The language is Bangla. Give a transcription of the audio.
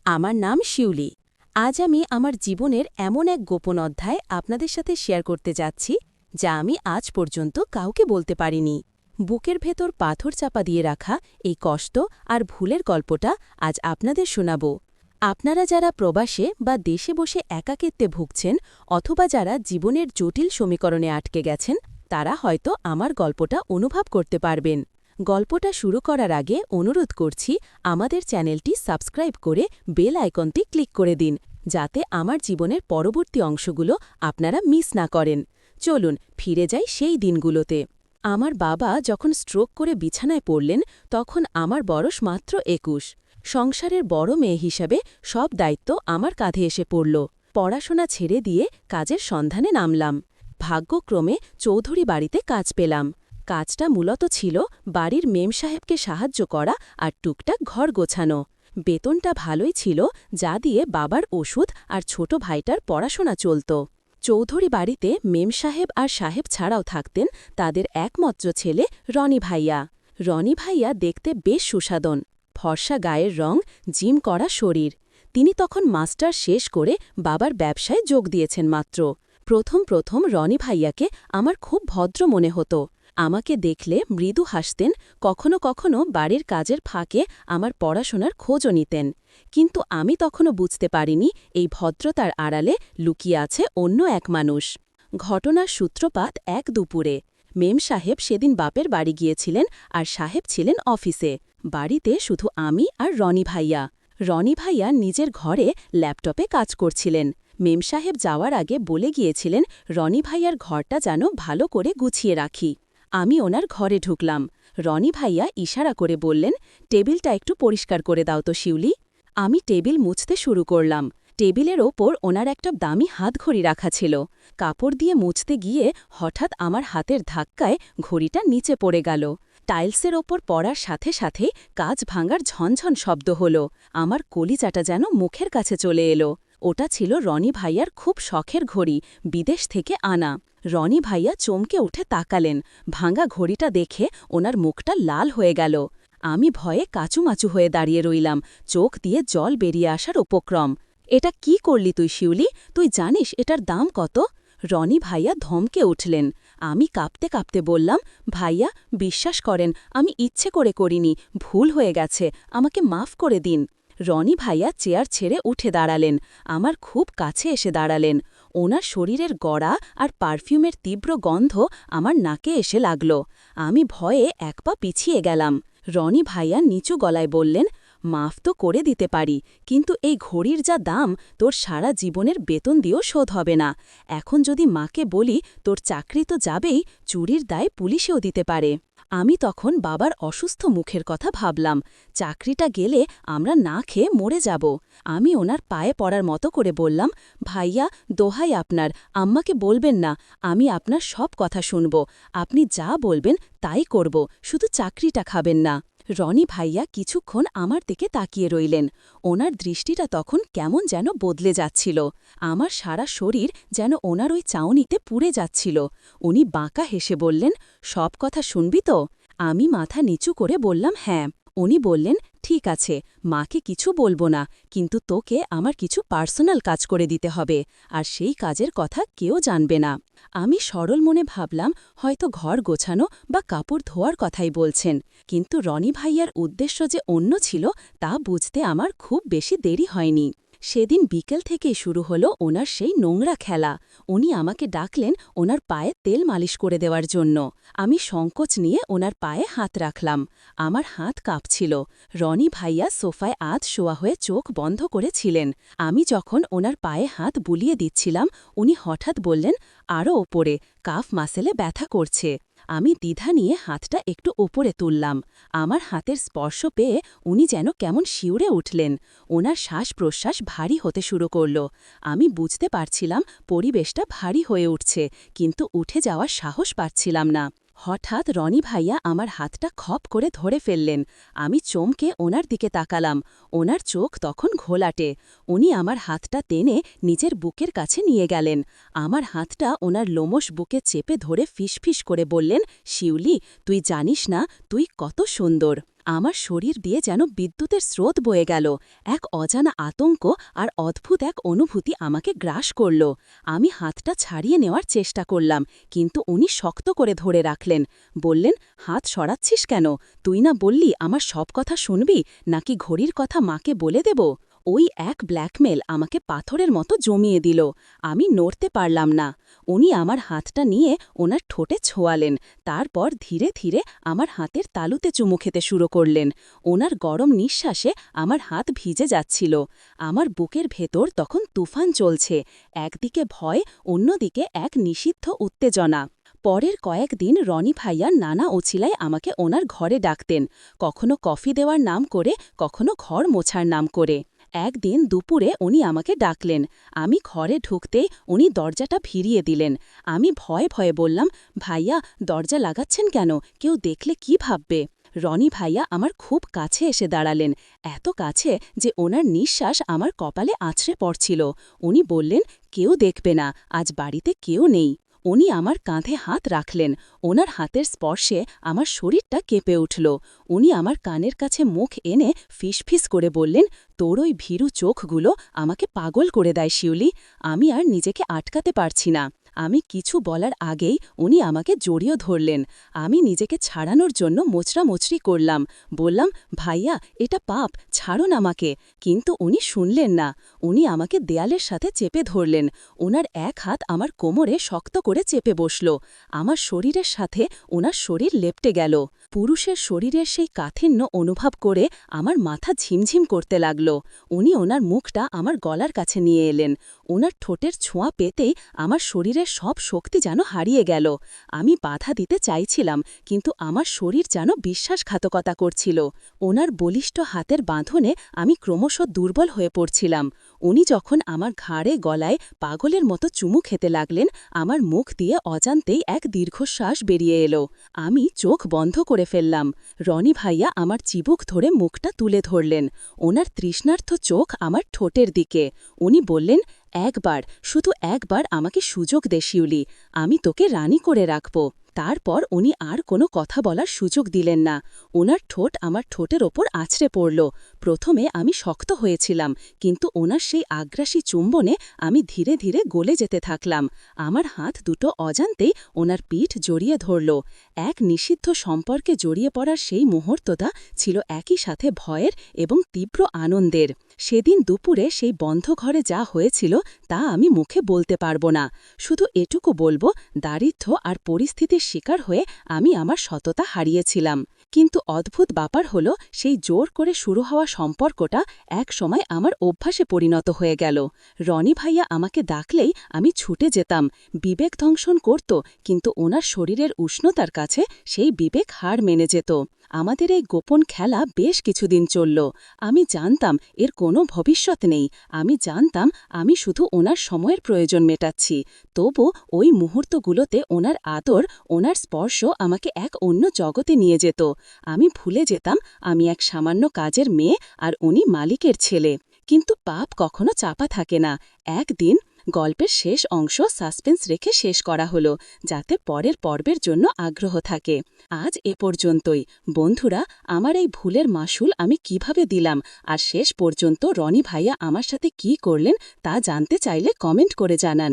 আমার নাম শিউলি। আজ আমি আমার জীবনের এমন এক গোপন অধ্যায় আপনাদের সাথে শেয়ার করতে যাচ্ছি যা আমি আজ পর্যন্ত কাউকে বলতে পারিনি। বুকের ভেতর পাথর চাপা দিয়ে রাখা এই কষ্ট আর ভুলের গল্পটা আজ আপনাদের শোনাব। আপনারা যারা প্রবাসে বা দেশে বসে একাকিত্বে ভুগছেন অথবা যারা জীবনের জটিল সমীকরণে আটকে গেছেন, তারা হয়তো আমার গল্পটা অনুভব করতে পারবেন। গল্পটা শুরু করার আগে অনুরোধ করছি, আমাদের চ্যানেলটি সাবস্ক্রাইব করে বেল আইকনটি ক্লিক করে দিন, যাতে আমার জীবনের পরবর্তী অংশগুলো আপনারা মিস না করেন। চলুন ফিরে যাই সেই দিনগুলোতে। আমার বাবা যখন স্ট্রোক করে বিছানায় পড়লেন, তখন আমার বয়স মাত্র ২১। সংসারের বড় মেয়ে হিসাবে সব দায়িত্ব আমার কাঁধে এসে পড়ল। পড়াশোনা ছেড়ে দিয়ে কাজের সন্ধানে নামলাম। ভাগ্যক্রমে চৌধুরী বাড়িতে কাজ পেলাম। কাজটা মূলত ছিল বাড়ির মেম সাহেবকে সাহায্য করা আর টুকটাক ঘর গোছানো। বেতনটা ভালোই ছিল, যা দিয়ে বাবার ওষুধ আর ছোট ভাইটার পড়াশোনা চলত। চৌধুরী বাড়িতে মেম সাহেব আর সাহেব ছাড়াও থাকতেন তাদের একমাত্র ছেলে রনি ভাইয়া। রনি ভাইয়া দেখতে বেশ সুসাদন, ফর্সা গায়ের রং, জিম করা শরীর। তিনি তখন মাস্টার শেষ করে বাবার ব্যবসায় যোগ দিয়েছেন মাত্র। প্রথম প্রথম রনি ভাইয়াকে আমার খুব ভদ্র মনে হতো। আমাকে দেখলে মৃদু হাসতেন, কখনো কখনো বাড়ির কাজের ফাঁকে আমার পড়াশোনার খোঁজও নিতেন। কিন্তু আমি তখনও বুঝতে পারিনি এই ভদ্রতার আড়ালে লুকিয়ে আছে অন্য এক মানুষ। ঘটনার সূত্রপাত এক দুপুরে। মেম সাহেব সেদিন বাপের বাড়ি গিয়েছিলেন আর সাহেব ছিলেন অফিসে। বাড়িতে শুধু আমি আর রনি ভাইয়া। রনি ভাইয়া নিজের ঘরে ল্যাপটপে কাজ করছিলেন। মেম সাহেব যাওয়ার আগে বলে গিয়েছিলেন রনি ভাইয়ার ঘরটা যেন ভালো করে গুছিয়ে রাখি। আমি ওনার ঘরে ঢুকলাম। রনি ভাইয়া ইশারা করে বললেন, টেবিলটা একটু পরিষ্কার করে দাও তো শিউলি। আমি টেবিল মুছতে শুরু করলাম। টেবিলের ওপর ওনার একটা দামি হাতঘড়ি রাখা ছিল। কাপড় দিয়ে মুছতে গিয়ে হঠাৎ আমার হাতের ধাক্কায় ঘড়িটা নিচে পড়ে গেল। টাইলসের ওপর পড়ার সাথে সাথে কাঁচ ভাঙার ঝনঝন শব্দ হল। আমার কলিজাটা যেন মুখের কাছে চলে এলো। ওটা ছিল রনি ভাইয়ার খুব শখের ঘড়ি, বিদেশ থেকে আনা। রনি ভাইয়া চমকে উঠে তাকালেন। ভাঙা ঘড়িটা দেখে ওনার মুখটা লাল হয়ে গেল। আমি ভয়ে কাচুমাচু হয়ে দাঁড়িয়ে রইলাম, চোখ দিয়ে জল বেরিয়ে আসার উপক্রম। এটা কি করলি তুই শিউলি? তুই জানিস এটার দাম কত? রনি ভাইয়া ধমকে উঠলেন। আমি কাঁপতে কাঁপতে বললাম, ভাইয়া বিশ্বাস করেন, আমি ইচ্ছে করে করিনি, ভুল হয়ে গেছে, আমাকে মাফ করে দিন। রনি ভাইয়া চেয়ার ছেড়ে উঠে দাঁড়ালেন, আমার খুব কাছে এসে দাঁড়ালেন। ওনার শরীরের গড়া আর পারফিউমের তীব্র গন্ধ আমার নাকে এসে লাগল। আমি ভয়ে এক পা পিছিয়ে গেলাম। রনি ভাইয়া নিচু গলায় বললেন, মাফ তো করে দিতে পারি, কিন্তু এই ঘড়ির যা দাম তোর সারা জীবনের বেতন দিয়েও শোধ হবে না। এখন যদি মাকে বলি তোর চাকরি তো যাবেই, চুরির দায় পুলিশেও দিতে পারে। আমি তখন বাবার অসুস্থ মুখের কথা ভাবলাম। চাকরিটা গেলে আমরা না খেয়ে মরে যাব। আমি ওনার পায়ে পড়ার মতো করে বললাম, ভাইয়া দোহাই আপনার, আম্মাকে বলবেন না, আমি আপনার সব কথা শুনব, আপনি যা বলবেন তাই করব, শুধু চাকরিটা খাবেন না। রনি ভাইয়া কিছুক্ষণ আমার দিকে তাকিয়ে রইলেন। ওনার দৃষ্টিটা তখন কেমন যেন বদলে যাচ্ছিল। আমার সারা শরীর যেন ওনার ওই চাউনিতে পুড়ে যাচ্ছিল। উনি বাঁকা হেসে বললেন, সব কথা শুনবি তো? আমি মাথা নিচু করে বললাম, হ্যাঁ। উনি বললেন, ঠিক আছে, মাকে কিছু বলবো না, কিন্তু তোকে আমার কিছু পার্সোনাল কাজ করে দিতে হবে, আর সেই কাজের কথা কেউ জানবে না। আমি সরল মনে ভাবলাম হয়তো ঘর গোছানো বা কাপড় ধোয়ার কথাই বলছেন, কিন্তু রনি ভাইয়ার উদ্দেশ্য যে অন্য ছিল তা বুঝতে আমার খুব বেশি দেরি হয়নি। সেদিন বিকেল থেকেই শুরু হলো ওনার সেই নোংরা খেলা। উনি আমাকে ডাকলেন ওনার পায়ে তেল মালিশ করে দেওয়ার জন্য। আমি সংকোচ নিয়ে ওনার পায়ে হাত রাখলাম। আমার হাত কাঁপছিল। রনি ভাইয়া সোফায় আধ শোয়া হয়ে চোখ বন্ধ করেছিলেন। আমি যখন ওনার পায়ে হাত বুলিয়ে দিচ্ছিলাম, উনি হঠাৎ বললেন, আরও ওপরে, কাফ মাসেলে ব্যথা করছে। আমি দ্বিধা নিয়ে হাতটা একটু ওপরে তুললাম। আমার হাতের স্পর্শ পেয়ে উনি যেন কেমন শিউরে উঠলেন। ওনার শ্বাস প্রশ্বাস ভারী হতে শুরু করল। আমি বুঝতে পারছিলাম পরিবেশটা ভারী হয়ে উঠছে, কিন্তু উঠে যাওয়ার সাহস পাচ্ছিলাম না। হঠাৎ রনি ভাইয়া আমার হাতটা খপ করে ধরে ফেললেন। আমি চমকে ওনার দিকে তাকালাম। ওনার চোখ তখন ঘোলাটে। উনি আমার হাতটা টেনে নিজের বুকের কাছে নিয়ে গেলেন। আমার হাতটা ওনার লোমশ বুকে চেপে ধরে ফিসফিস করে বললেন, শিউলি, তুই জানিস না তুই কত সুন্দর। আমার শরীর দিয়ে যেন বিদ্যুতের স্রোত বয়ে গেল। এক অজানা আতঙ্ক আর অদ্ভুত এক অনুভূতি আমাকে গ্রাস করল। আমি হাতটা ছাড়িয়ে নেওয়ার চেষ্টা করলাম, কিন্তু উনি শক্ত করে ধরে রাখলেন। বললেন, হাত সরাচ্ছিস কেন? তুই না বললি আমার সব কথা শুনবি, নাকি ঘড়ির কথা মাকে বলে দেব? ওই এক ব্ল্যাকমেল আমাকে পাথরের মতো জমিয়ে দিল। আমি নড়তে পারলাম না। উনি আমার হাতটা নিয়ে ওনার ঠোঁটে ছোঁয়ালেন, তারপর ধীরে ধীরে আমার হাতের তালুতে চুমু খেতে শুরু করলেন। ওনার গরম নিঃশ্বাসে আমার হাত ভিজে যাচ্ছিল। আমার বুকের ভেতর তখন তুফান চলছে, একদিকে ভয়, অন্যদিকে এক নিষিদ্ধ উত্তেজনা। পরের কয়েকদিন রনি ভাইয়া নানা অছিলায় আমাকে ওনার ঘরে ডাকতেন, কখনো কফি দেওয়ার নাম করে, কখনো ঘর মোছার নাম করে। একদিন দুপুরে উনি আমাকে ডাকলেন। আমি ঘরে ঢুকতেই উনি দরজাটা ভিড়িয়ে দিলেন। আমি ভয়ে ভয়ে বললাম, ভাইয়া, দরজা লাগাচ্ছেন কেন? কেউ দেখলে কি ভাববে? রনি ভাইয়া আমার খুব কাছে এসে দাঁড়ালেন, এত কাছে যে ওনার নিঃশ্বাস আমার কপালে আছড়ে পড়ছিল। উনি বললেন, কেউ দেখবে না, আজ বাড়িতে কেউ নেই। উনি আমার কাঁধে হাত রাখলেন। ওনার হাতের স্পর্শে আমার শরীরটা কেঁপে উঠল। উনি আমার কানের কাছে মুখ এনে ফিসফিস করে বললেন, তোর ওই ভীরু চোখগুলো আমাকে পাগল করে দেয় শিউলি। আমি আর নিজেকে আটকাতে পারছি না। আমি কিছু বলার আগেই উনি আমাকে জড়িয়ে ধরলেন। আমি নিজেকে ছাড়ানোর জন্য মোচড়ামোচড়ি করলাম। বললাম, ভাইয়া, এটা পাপ, ছাড়ুন আমাকে। কিন্তু উনি শুনলেন না। উনি আমাকে দেয়ালের সাথে চেপে ধরলেন। ওনার এক হাত আমার কোমরে শক্ত করে চেপে বসল। আমার শরীরের সাথে ওনার শরীর লেপটে গেল। পুরুষের শরীরের সেই কাঠিন্য অনুভব করে আমার মাথা ঝিমঝিম করতে লাগল। উনি ওনার মুখটা আমার গলার কাছে নিয়ে এলেন। ওনার ঠোঁটের ছোঁয়া পেতেই আমার শরীরের সব শক্তি যেন হারিয়ে গেল। আমি বাধা দিতে চাইছিলাম, কিন্তু আমার শরীর যেন বিশ্বাসঘাতকতা করছিল। ওনার বলিষ্ঠ হাতের বাঁধনে আমি ক্রমশ দুর্বল হয়ে পড়ছিলাম। উনি যখন আমার ঘাড়ে গলায় পাগলের মতো চুমু খেতে লাগলেন, আমার মুখ দিয়ে অজান্তেই এক দীর্ঘশ্বাস বেরিয়ে এলো। আমি চোখ বন্ধ করে ফেললাম। রনি ভাইয়া আমার চিবুক ধরে মুখটা তুলে ধরলেন। ওনার তৃষ্ণার্থ চোখ আমার ঠোঁটের দিকে। উনি বললেন, একবার, শুধু একবার আমাকে সুযোগ দে শিউলি, আমি তোকে রানী করে রাখব। তারপর উনি আর কোনো কথা বলার সুযোগ দিলেন না। ওনার ঠোঁট আমার ঠোঁটের ওপর আছড়ে পড়ল। প্রথমে আমি শক্ত হয়েছিলাম, কিন্তু ওনার সেই আগ্রাসী চুম্বনে আমি ধীরে ধীরে গলে যেতে থাকলাম। আমার হাত দুটো অজান্তেই ওনার পিঠ জড়িয়ে ধরল। এক নিষিদ্ধ সম্পর্কে জড়িয়ে পড়ার সেই মুহূর্তটা ছিল একই সাথে ভয়ের এবং তীব্র আনন্দের। সেদিন দুপুরে সেই বন্ধ ঘরে যা হয়েছিল তা আমি মুখে বলতে পারবো না। শুধু এটুকু বলবো, দারিদ্র্য আর পরিস্থিতির শিকার হয়ে আমি আমার সততা হারিয়েছিলাম। কিন্তু অদ্ভুত ব্যাপার হলো, সেই জোর করে শুরু হওয়া সম্পর্কটা এক সময় আমার অভ্যাসে পরিণত হয়ে গেল। রনি ভাইয়া আমাকে ডাকলেই আমি ছুটে যেতাম। বিবেক দংশন করত, কিন্তু ওনার শরীরের উষ্ণতার কাছে সেই বিবেক হার মেনে যেত। আমাদের এই গোপন খেলা বেশ কিছুদিন চলল। আমি জানতাম এর কোনো ভবিষ্যৎ নেই। আমি জানতাম আমি শুধু ওনার সময়ের প্রয়োজন মেটাচ্ছি। তবু ওই মুহূর্তগুলোতে ওনার আদর, ওনার স্পর্শ আমাকে এক অন্য জগতে নিয়ে যেত। আমি ভুলে যেতাম আমি এক সামান্য কাজের মেয়ে আর উনি মালিকের ছেলে। কিন্তু পাপ কখনো চাপা থাকে না। একদিন গল্পের শেষ অংশ সাসপেন্স রেখে শেষ করা হলো, যাতে পরের পর্বের জন্য আগ্রহ থাকে। আজ এ পর্যন্তই। বন্ধুরা, আমার এই ভুলের মাসুল আমি কিভাবে দিলাম, আর শেষ পর্যন্ত রনি ভাইয়া আমার সাথে কি করলেন তা জানতে চাইলে কমেন্ট করে জানান।